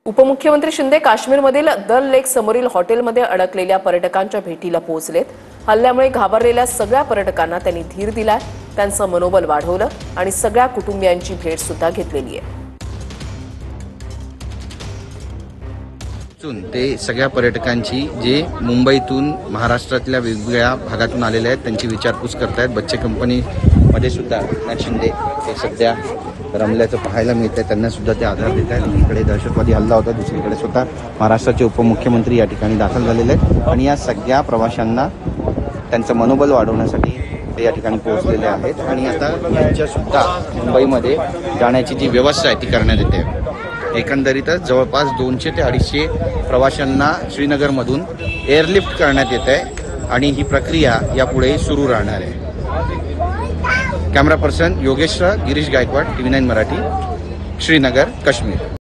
उपमुख्यमंत्री शिंदे काश्मीरमधील दल लेक समोरील हॉटेलमध्ये अडकलेल्या पर्यटकांच्या भेटीला पोहोचलेत। हल्ल्यामुळे घाबरलेल्या सगळ्या पर्यटकांना त्यांनी धीर दिलाय, त्यांचं मनोबल वाढवलं आणि सगळ्या कुटुंबियांची भेट सुद्धा घेतलेली आहे। ते सगळ्या पर्यटकांची जे मुंबईतून महाराष्ट्रातल्या वेगवेगळ्या भागातून आलेले आहेत त्यांची विचारपूस करतायत। बच्चे कंपनीमध्ये सुद्धा शिंदे हे सध्या रमल्याचं पाहायला मिळतंय, त्यांना सुद्धा ते आधार देत आहेत। इकडे दहशतवादी हल्ला होता, दुसरीकडे स्वतः महाराष्ट्राचे उपमुख्यमंत्री या ठिकाणी दाखल झालेले आहेत आणि या सगळ्या प्रवाशांना त्यांचं मनोबल वाढवण्यासाठी ते या ठिकाणी पोहोचलेले आहेत आणि आता यांच्या सुद्धा मुंबईमध्ये जाण्याची जी व्यवस्था आहे ती करण्यात येते। एकंदरीतच जवळपास 200 ते 250 प्रवाशांना श्रीनगरमधून एअरलिफ्ट करण्यात येत आहे आणि ही प्रक्रिया यापुढे सुरू राहणार आहे। Camera person Yogesh Girish Gaikwad, TV9 Marathi, Srinagar, Kashmir.